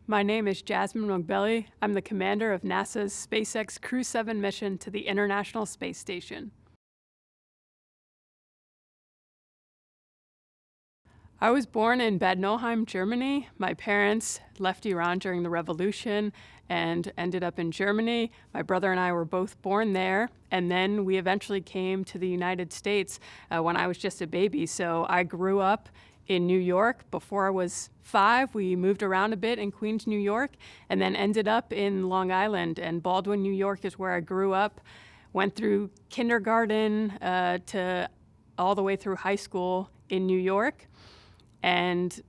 My name is Jasmin Moghbeli. I'm the commander of NASA's SpaceX Crew 7 mission to the International Space Station. I was born in Bad Nauheim, Germany. My parents left Iran during the revolution and ended up in Germany. My brother and I were both born there, and then we eventually came to the United States when I was just a baby. So I grew up in New York. Before I was 5, we moved around a bit in Queens, New York, and then ended up in Long Island. And Baldwin, New York is where I grew up. Went through kindergarten to all the way through high school in New York. And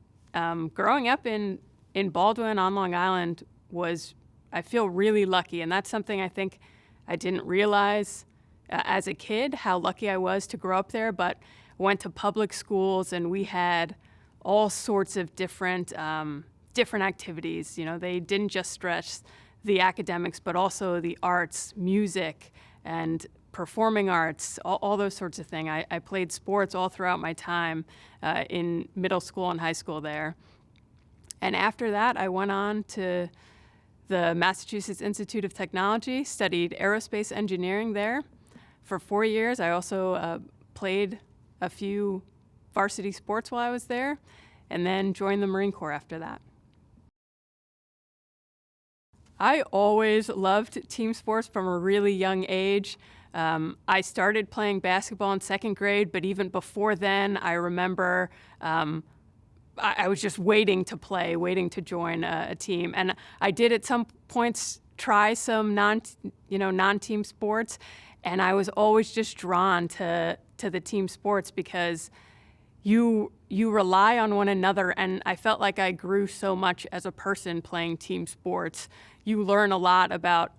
growing up in Baldwin on Long Island I feel really lucky. And that's something I think I didn't realize as a kid, how lucky I was to grow up there, but went to public schools and we had all sorts of different activities. You know, they didn't just stress the academics, but also the arts, music, and performing arts, all those sorts of things. I played sports all throughout my time in middle school and high school there. And after that, I went on to the Massachusetts Institute of Technology, studied aerospace engineering there for 4 years. I also played a few varsity sports while I was there, and then joined the Marine Corps after that. I always loved team sports from a really young age. I started playing basketball in 2nd grade, but even before then, I remember I was just waiting to play, waiting to join a team. And I did at some points try some non-team sports, and I was always just drawn to the team sports because you rely on one another, and I felt like I grew so much as a person playing team sports. You learn a lot about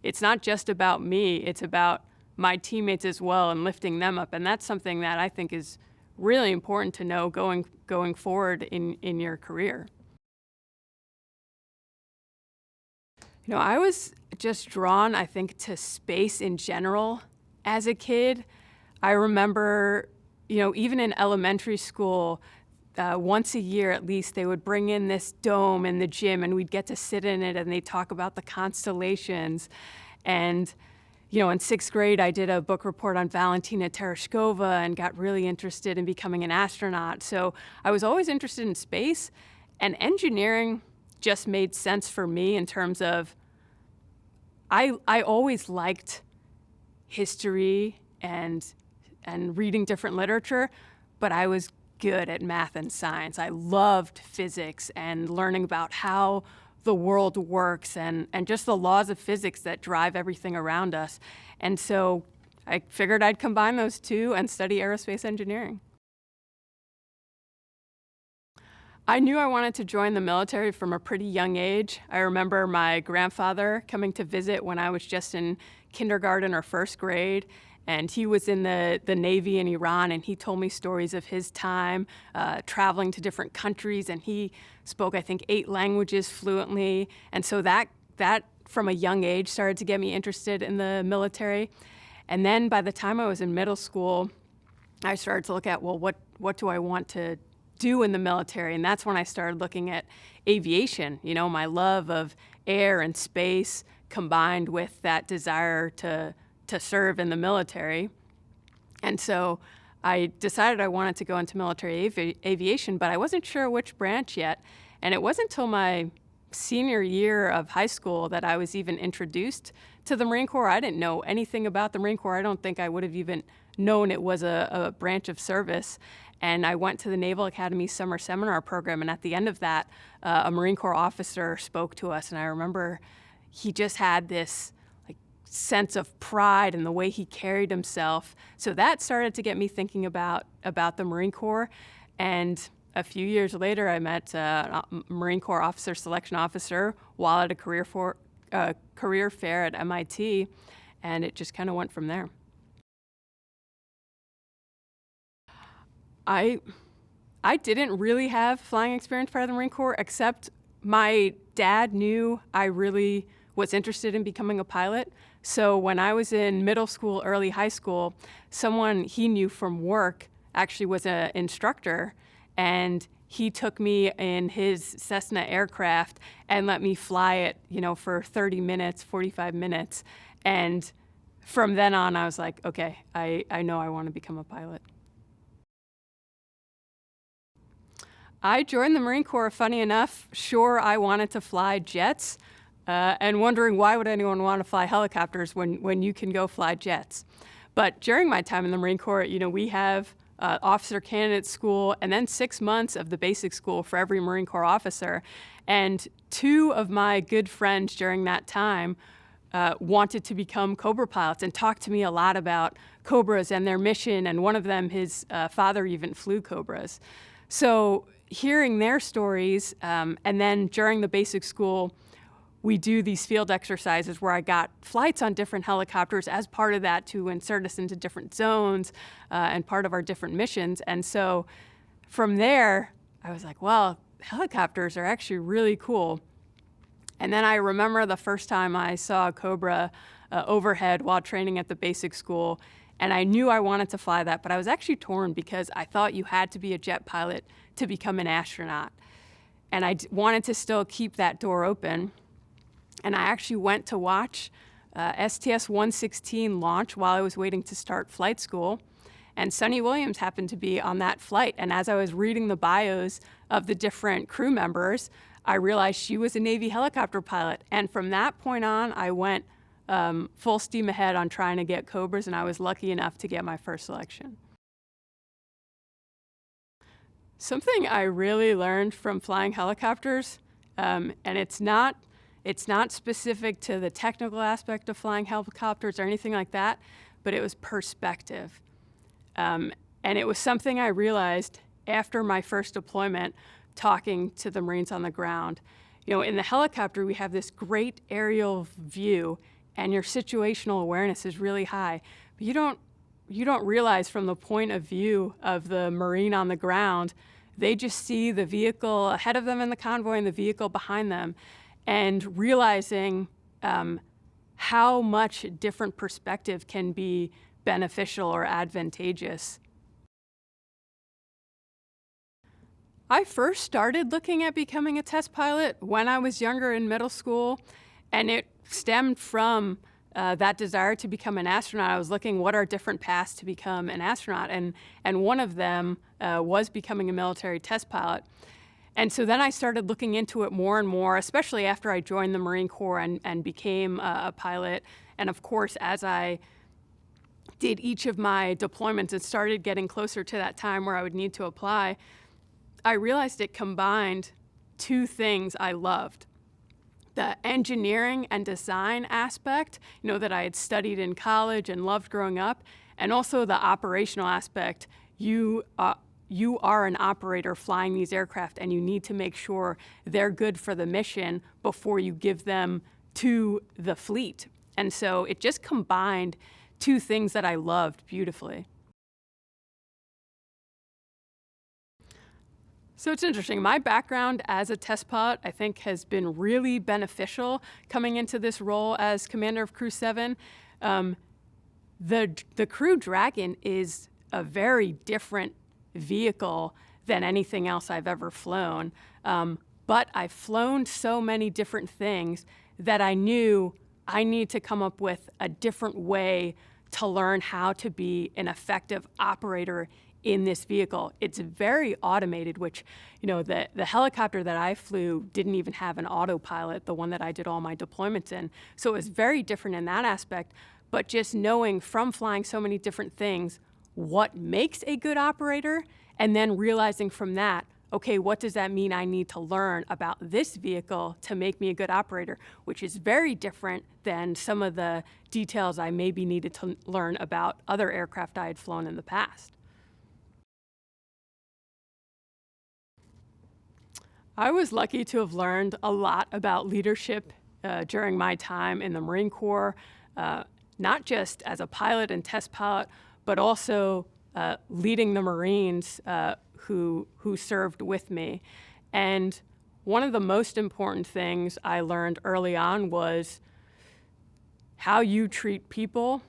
it's not just about me, it's about my teammates as well and lifting them up. And that's something that I think is really important to know going forward in your career. You know, I was just drawn, I think, to space in general as a kid. I remember, even in elementary school, once a year at least, they would bring in this dome in the gym and we'd get to sit in it and they'd talk about the constellations. And, in 6th grade, I did a book report on Valentina Tereshkova and got really interested in becoming an astronaut. So I was always interested in space, and engineering just made sense for me in terms of I always liked history and reading different literature, but I was good at math and science. I loved physics and learning about how the world works and just the laws of physics that drive everything around us. And so I figured I'd combine those two and study aerospace engineering. I knew I wanted to join the military from a pretty young age. I remember my grandfather coming to visit when I was just in kindergarten or 1st grade, and he was in the Navy in Iran, and he told me stories of his time traveling to different countries, and he spoke, I think, 8 languages fluently. And so that from a young age started to get me interested in the military. And then by the time I was in middle school, I started to look at, well, what do I want to do in the military? And that's when I started looking at aviation. My love of air and space combined with that desire to serve in the military. And so I decided I wanted to go into military aviation, but I wasn't sure which branch yet. And it wasn't until my senior year of high school that I was even introduced to the Marine Corps. I didn't know anything about the Marine Corps. I don't think I would have even known it was a branch of service. And I went to the Naval Academy summer seminar program, and at the end of that, a Marine Corps officer spoke to us, and I remember he just had this sense of pride in the way he carried himself. So that started to get me thinking about the Marine Corps. And a few years later, I met a Marine Corps officer selection officer while at a career fair at MIT, and it just kind of went from there. I didn't really have flying experience prior to the Marine Corps, except my dad knew I really was interested in becoming a pilot. So when I was in middle school, early high school, someone he knew from work actually was an instructor, and he took me in his Cessna aircraft and let me fly it, for 30 minutes, 45 minutes. And from then on, I was like, okay, I know I want to become a pilot. I joined the Marine Corps, funny enough. Sure, I wanted to fly jets, and wondering why would anyone want to fly helicopters when you can go fly jets. But during my time in the Marine Corps, we have officer candidate school and then 6 months of the basic school for every Marine Corps officer. And two of my good friends during that time wanted to become Cobra pilots and talked to me a lot about Cobras and their mission. And one of them, his father even flew Cobras. So hearing their stories, and then during the basic school, we do these field exercises where I got flights on different helicopters as part of that to insert us into different zones and part of our different missions. And so from there, I was like, well, helicopters are actually really cool. And then I remember the first time I saw a Cobra overhead while training at the basic school, and I knew I wanted to fly that, but I was actually torn because I thought you had to be a jet pilot to become an astronaut. And I wanted to still keep that door open. And I actually went to watch STS-116 launch while I was waiting to start flight school. And Sunny Williams happened to be on that flight. And as I was reading the bios of the different crew members, I realized she was a Navy helicopter pilot. And from that point on, I went full steam ahead on trying to get Cobras, and I was lucky enough to get my first selection. Something I really learned from flying helicopters, and it's not specific to the technical aspect of flying helicopters or anything like that, but it was perspective. And it was something I realized after my first deployment, talking to the Marines on the ground. In the helicopter, we have this great aerial view, and your situational awareness is really high. But you don't realize from the point of view of the Marine on the ground, they just see the vehicle ahead of them in the convoy and the vehicle behind them. And realizing how much different perspective can be beneficial or advantageous. I first started looking at becoming a test pilot when I was younger in middle school, and it stemmed from that desire to become an astronaut. I was looking what are different paths to become an astronaut, and one of them was becoming a military test pilot. And so then I started looking into it more and more, especially after I joined the Marine Corps and became a pilot. And of course, as I did each of my deployments and started getting closer to that time where I would need to apply, I realized it combined two things I loved. The engineering and design aspect, that I had studied in college and loved growing up, and also the operational aspect. You are an operator flying these aircraft, and you need to make sure they're good for the mission before you give them to the fleet. And so it just combined two things that I loved beautifully. So it's interesting. My background as a test pilot, I think, has been really beneficial coming into this role as commander of Crew 7. The Crew Dragon is a very different vehicle than anything else I've ever flown. But I've flown so many different things that I knew I need to come up with a different way to learn how to be an effective operator in this vehicle. It's very automated, which, the helicopter that I flew didn't even have an autopilot, the one that I did all my deployments in. So it was very different in that aspect, but just knowing from flying so many different things what makes a good operator, and then realizing from that, okay, what does that mean I need to learn about this vehicle to make me a good operator, which is very different than some of the details I maybe needed to learn about other aircraft I had flown in the past. I was lucky to have learned a lot about leadership during my time in the Marine Corps, not just as a pilot and test pilot, but also leading the Marines who served with me. And one of the most important things I learned early on was how you treat people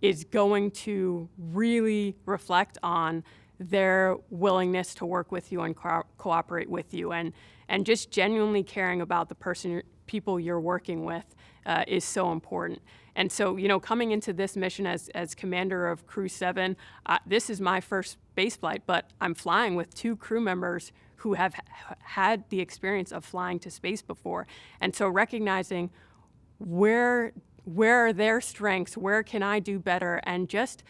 is going to really reflect on their willingness to work with you and cooperate with you, and just genuinely caring about the people you're working with is so important. And so, coming into this mission as commander of Crew 7, this is my first space flight, but I'm flying with 2 crew members who have had the experience of flying to space before. And so recognizing where are their strengths, where can I do better, and just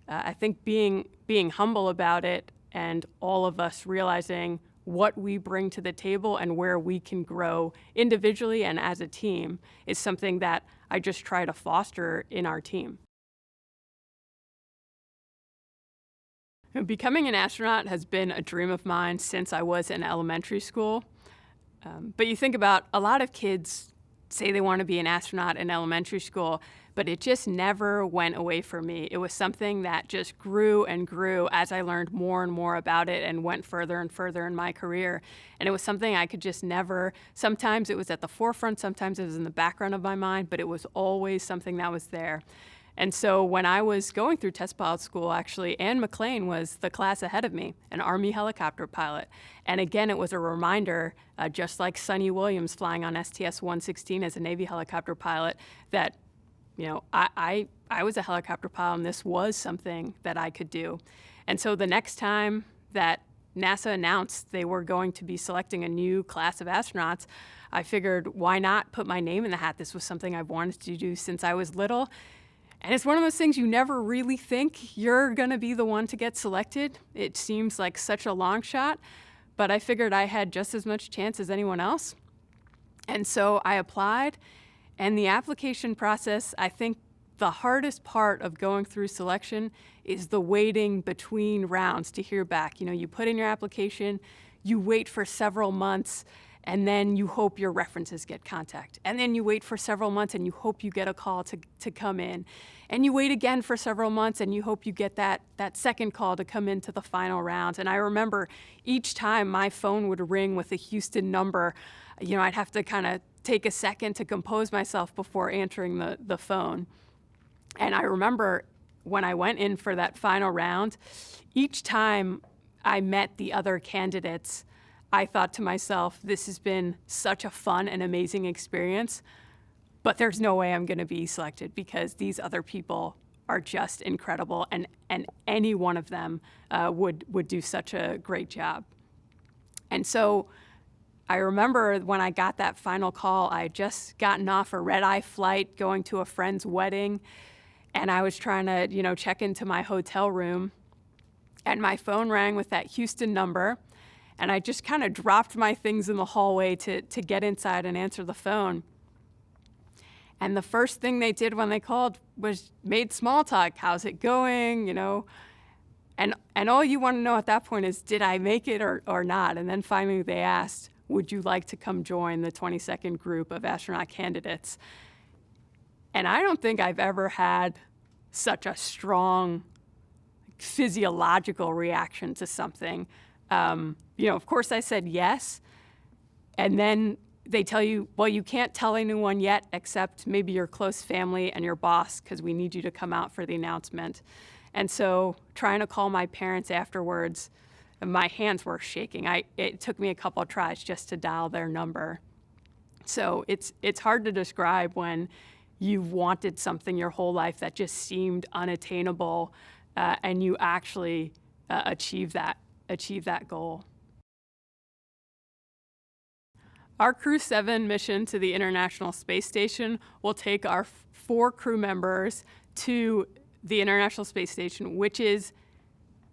I think being humble about it, and all of us realizing what we bring to the table and where we can grow individually and as a team is something that I just try to foster in our team. Becoming an astronaut has been a dream of mine since I was in elementary school. But you think about a lot of kids say they want to be an astronaut in elementary school, but it just never went away from me. It was something that just grew and grew as I learned more and more about it and went further and further in my career. And it was something I could just never, sometimes it was at the forefront, sometimes it was in the background of my mind, but it was always something that was there. And so when I was going through test pilot school, actually, Ann McLean was the class ahead of me, an Army helicopter pilot. And again, it was a reminder, just like Sonny Williams flying on STS-116 as a Navy helicopter pilot, that I was a helicopter pilot and this was something that I could do. And so the next time that NASA announced they were going to be selecting a new class of astronauts, I figured, why not put my name in the hat? This was something I've wanted to do since I was little. And it's one of those things you never really think you're going to be the one to get selected. It seems like such a long shot, but I figured I had just as much chance as anyone else. And so I applied, and the application process, I think the hardest part of going through selection is the waiting between rounds to hear back. You put in your application, you wait for several months, and then you hope your references get contact. And then you wait for several months and you hope you get a call to come in. And you wait again for several months and you hope you get that second call to come into the final round. And I remember each time my phone would ring with a Houston number, I'd have to kind of take a second to compose myself before answering the phone. And I remember when I went in for that final round, each time I met the other candidates, I thought to myself, this has been such a fun and amazing experience, but there's no way I'm going to be selected because these other people are just incredible, and any one of them would do such a great job. And so I remember when I got that final call, I had just gotten off a red-eye flight going to a friend's wedding, and I was trying to check into my hotel room, and my phone rang with that Houston number. And I just kind of dropped my things in the hallway to get inside and answer the phone. And the first thing they did when they called was made small talk. How's it going? And all you want to know at that point is, did I make it or not? And then finally they asked, would you like to come join the 22nd group of astronaut candidates? And I don't think I've ever had such a strong physiological reaction to something. Of course I said yes, and then they tell you, well, you can't tell anyone yet except maybe your close family and your boss because we need you to come out for the announcement. And so trying to call my parents afterwards, my hands were shaking. It took me a couple of tries just to dial their number. So it's hard to describe when you've wanted something your whole life that just seemed unattainable, and you actually achieve that goal. Our Crew 7 mission to the International Space Station will take our 4 crew members to the International Space Station, which is,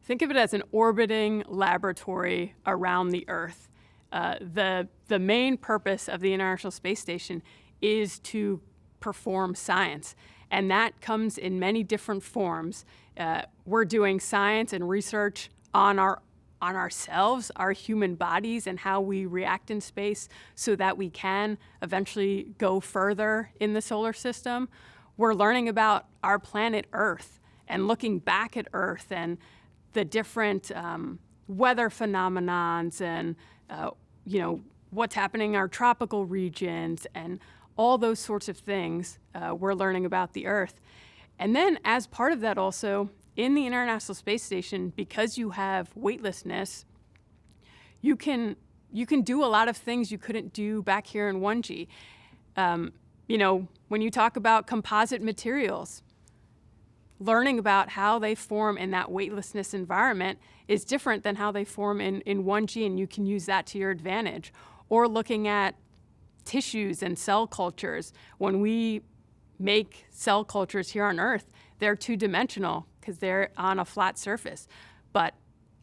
think of it as an orbiting laboratory around the Earth. The main purpose of the International Space Station is to perform science, and that comes in many different forms. We're doing science and research on ourselves, our human bodies, and how we react in space so that we can eventually go further in the solar system. We're learning about our planet Earth and looking back at Earth and the different weather phenomenons and what's happening in our tropical regions and all those sorts of things. We're learning about the Earth. And then as part of that also, in the International Space Station, because you have weightlessness, you can do a lot of things you couldn't do back here in 1G. When you talk about composite materials, learning about how they form in that weightlessness environment is different than how they form in 1G, and you can use that to your advantage. Or looking at tissues and cell cultures. When we make cell cultures here on Earth, they're two-dimensional because they're on a flat surface. But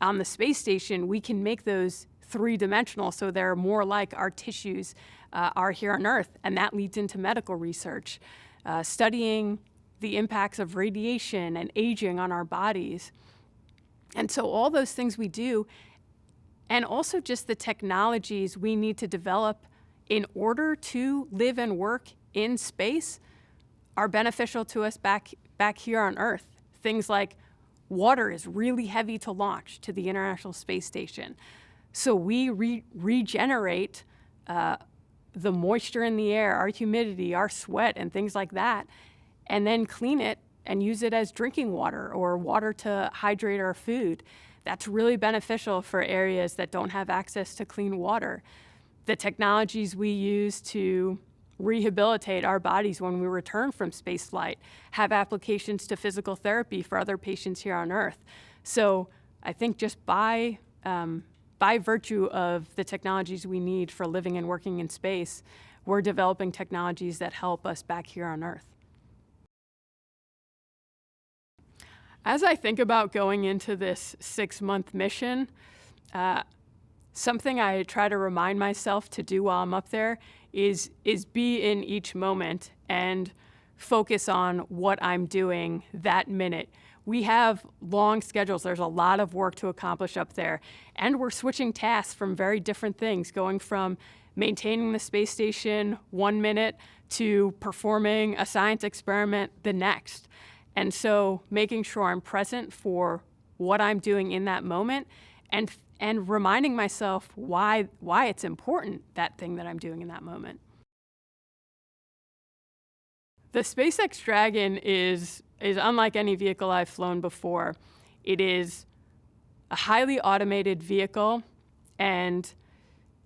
on the space station, we can make those three-dimensional, so they're more like our tissues are here on Earth, and that leads into medical research, studying the impacts of radiation and aging on our bodies. And so all those things we do, and also just the technologies we need to develop in order to live and work in space, are beneficial to us back here on Earth. Things like water is really heavy to launch to the International Space Station. So we regenerate the moisture in the air, our humidity, our sweat, and things like that, and then clean it and use it as drinking water or water to hydrate our food. That's really beneficial for areas that don't have access to clean water. The technologies we use to rehabilitate our bodies when we return from space flight have applications to physical therapy for other patients here on Earth. So I think just by virtue of the technologies we need for living and working in space, we're developing technologies that help us back here on Earth. As I think about going into this 6-month mission, something I try to remind myself to do while I'm up there is be in each moment and focus on what I'm doing that minute. We have long schedules. There's a lot of work to accomplish up there. And we're switching tasks from very different things, going from maintaining the space station 1 minute to performing a science experiment the next. And so making sure I'm present for what I'm doing in that moment and reminding myself why it's important, that thing that I'm doing in that moment. The SpaceX Dragon is unlike any vehicle I've flown before. It is a highly automated vehicle, and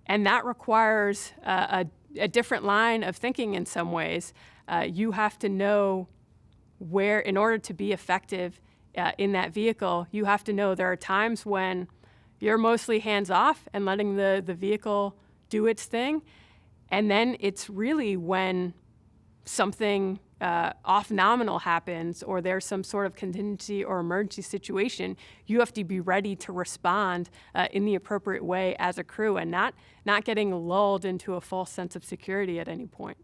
that requires a different line of thinking in some ways. You have to know where, in order to be effective in that vehicle, you have to know there are times when you're mostly hands-off and letting the vehicle do its thing. And then it's really when something off-nominal happens or there's some sort of contingency or emergency situation, you have to be ready to respond in the appropriate way as a crew and not getting lulled into a false sense of security at any point.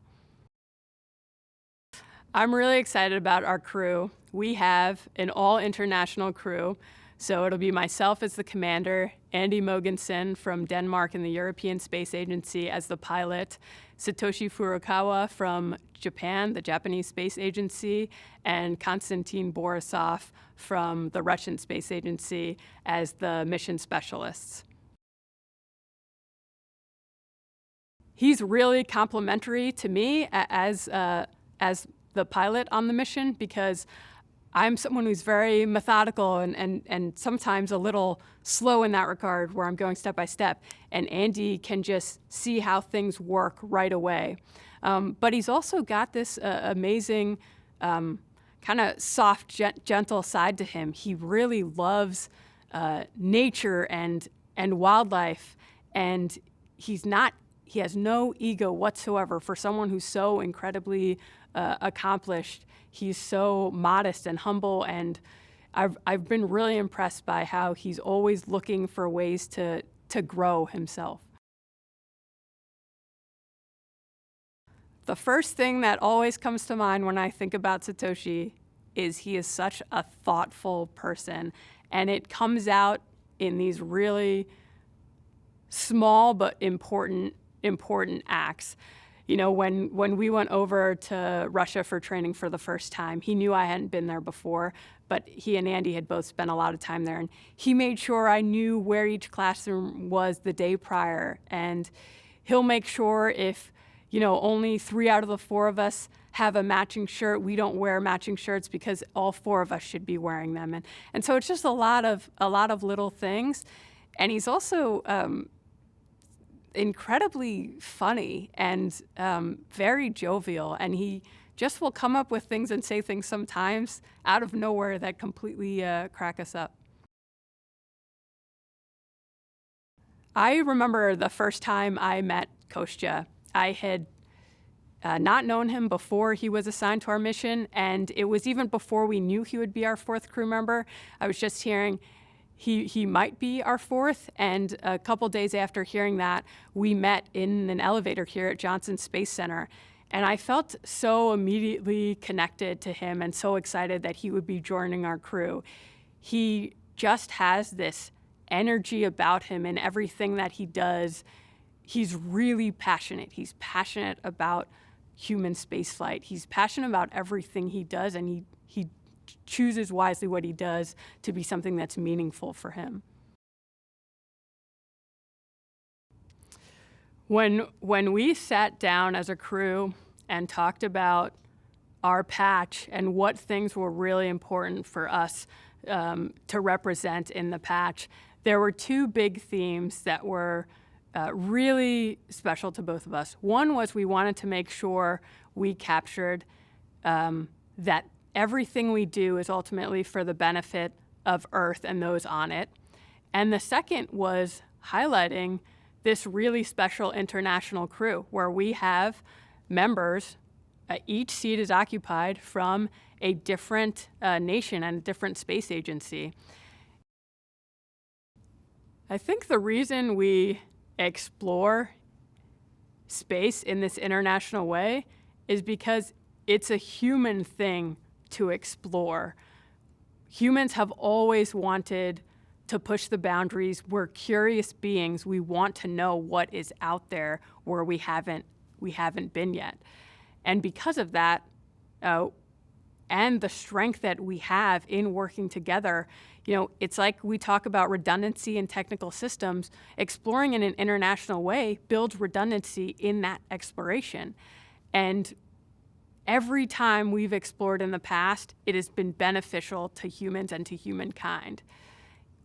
I'm really excited about our crew. We have an all-international crew. So it'll be myself as the commander, Andy Mogensen from Denmark and the European Space Agency as the pilot, Satoshi Furukawa from Japan, the Japanese Space Agency, and Konstantin Borisov from the Russian Space Agency as the mission specialists. He's really complimentary to me as the pilot on the mission, because I'm someone who's very methodical and sometimes a little slow in that regard, where I'm going step by step. And Andy can just see how things work right away. But he's also got this amazing kind of soft, gentle side to him. He really loves nature and wildlife, and he has no ego whatsoever. For someone who's so incredibly accomplished, he's so modest and humble, and I've been really impressed by how he's always looking for ways to grow himself. The first thing that always comes to mind when I think about Satoshi is he is such a thoughtful person, and it comes out in these really small but important acts. You know, when we went over to Russia for training for the first time, he knew I hadn't been there before, but he and Andy had both spent a lot of time there, and he made sure I knew where each classroom was the day prior. And he'll make sure if, you know, only 3 out of the 4 of us have a matching shirt. We don't wear matching shirts because all 4 of us should be wearing them. And so it's just a lot of little things. And he's also incredibly funny and very jovial. And he just will come up with things and say things sometimes out of nowhere that completely crack us up. I remember the first time I met Kostya. I had not known him before he was assigned to our mission, and it was even before we knew he would be our 4th crew member. I was just hearing he might be our 4th, and a couple days after hearing that, we met in an elevator here at Johnson Space Center. And I felt so immediately connected to him and so excited that he would be joining our crew. He just has this energy about him in everything that he does. He's really passionate. He's passionate about human spaceflight. He's passionate about everything he does, and he chooses wisely what he does to be something that's meaningful for him. When we sat down as a crew and talked about our patch and what things were really important for us to represent in the patch, there were 2 big themes that were really special to both of us. One was we wanted to make sure we captured that everything we do is ultimately for the benefit of Earth and those on it. And the second was highlighting this really special international crew where we have members, each seat is occupied from a different nation and a different space agency. I think the reason we explore space in this international way is because it's a human thing to explore. Humans have always wanted to push the boundaries. We're curious beings. We want to know what is out there where we haven't been yet. And because of that, and the strength that we have in working together, it's like we talk about redundancy in technical systems. Exploring in an international way builds redundancy in that exploration. And every time we've explored in the past, it has been beneficial to humans and to humankind.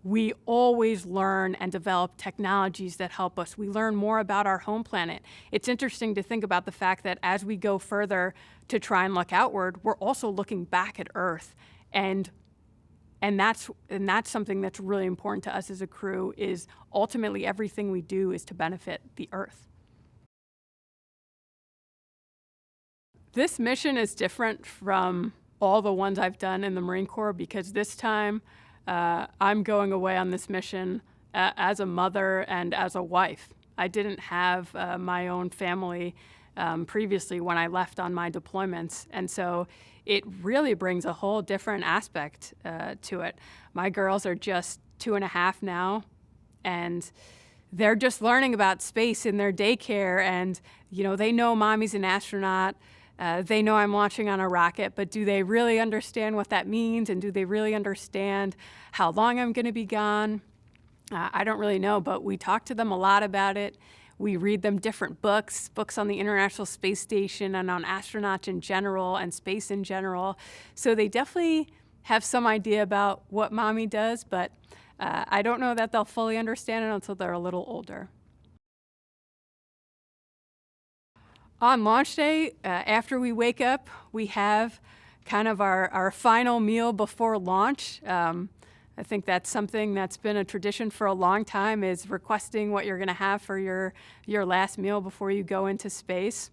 We always learn and develop technologies that help us. We learn more about our home planet. It's interesting to think about the fact that as we go further to try and look outward, we're also looking back at Earth. And that's something that's really important to us as a crew, is ultimately everything we do is to benefit the Earth. This mission is different from all the ones I've done in the Marine Corps because this time I'm going away on this mission as a mother and as a wife. I didn't have my own family previously when I left on my deployments, and so it really brings a whole different aspect to it. My girls are just 2.5 now, and they're just learning about space in their daycare, and they know mommy's an astronaut. They know I'm launching on a rocket, but do they really understand what that means? And do they really understand how long I'm going to be gone? I don't really know, but we talk to them a lot about it. We read them different books on the International Space Station and on astronauts in general and space in general. So they definitely have some idea about what mommy does, but I don't know that they'll fully understand it until they're a little older. On launch day, after we wake up, we have kind of our final meal before launch. I think that's something that's been a tradition for a long time, is requesting what you're going to have for your last meal before you go into space.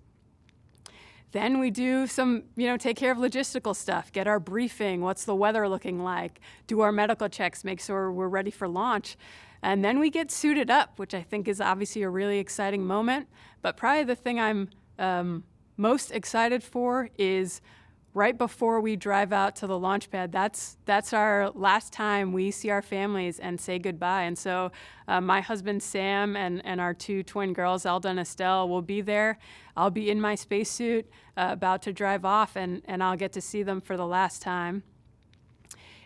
Then we do some, take care of logistical stuff, get our briefing, what's the weather looking like, do our medical checks, make sure we're ready for launch. And then we get suited up, which I think is obviously a really exciting moment. But probably the thing I'm most excited for is right before we drive out to the launch pad. That's our last time we see our families and say goodbye. And so my husband Sam and our 2 twin girls, Elda and Estelle, will be there. I'll be in my spacesuit about to drive off, and I'll get to see them for the last time.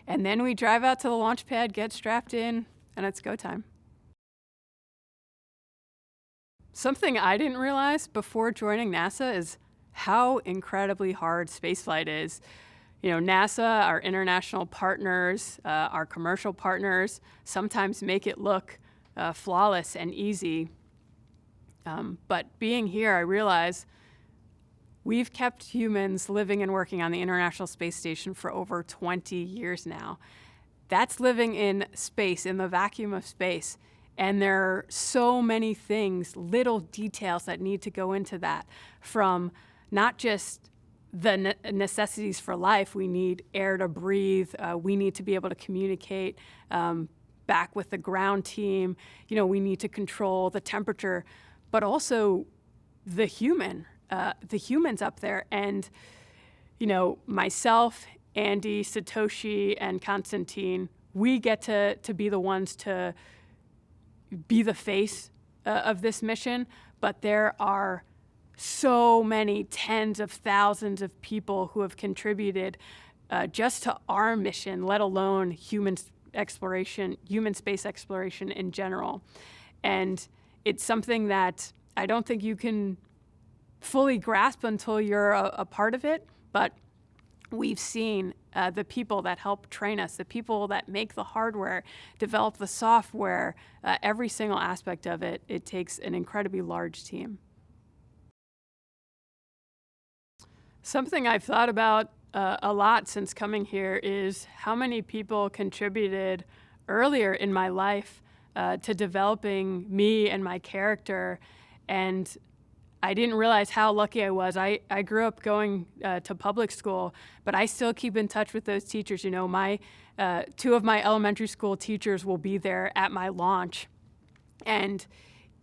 And then we drive out to the launch pad, get strapped in, and it's go time. Something I didn't realize before joining NASA is how incredibly hard spaceflight is. You know, NASA, our international partners, our commercial partners, sometimes make it look flawless and easy. But being here, I realize we've kept humans living and working on the International Space Station for over 20 years now. That's living in space, in the vacuum of space. And there are so many things, little details that need to go into that, from not just the necessities for life. We need air to breathe. We need to be able to communicate back with the ground team. You know, we need to control the temperature, but also the humans up there. And, you know, myself, Andy, Satoshi, and Konstantin, we get to be the ones to be the face of this mission, but there are so many tens of thousands of people who have contributed just to our mission, let alone human space exploration in general. And it's something that I don't think you can fully grasp until you're a part of it, but we've seen the people that help train us, the people that make the hardware, develop the software, every single aspect of it. It takes an incredibly large team. Something I've thought about a lot since coming here is how many people contributed earlier in my life to developing me and my character. And I didn't realize how lucky I was. I grew up going to public school, but I still keep in touch with those teachers. You know, two of my elementary school teachers will be there at my launch. And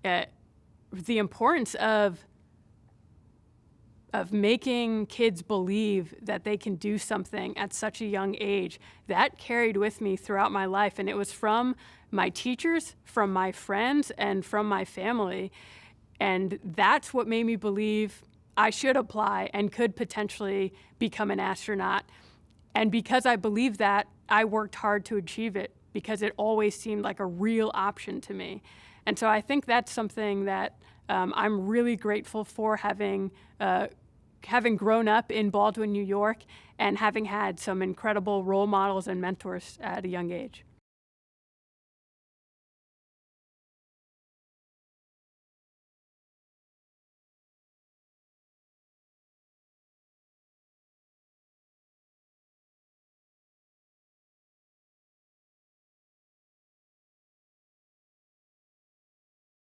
the importance of making kids believe that they can do something at such a young age, that carried with me throughout my life. And it was from my teachers, from my friends, and from my family. And that's what made me believe I should apply and could potentially become an astronaut. And because I believed that, I worked hard to achieve it, because it always seemed like a real option to me. And so I think that's something that I'm really grateful for, having grown up in Baldwin, New York, and having had some incredible role models and mentors at a young age.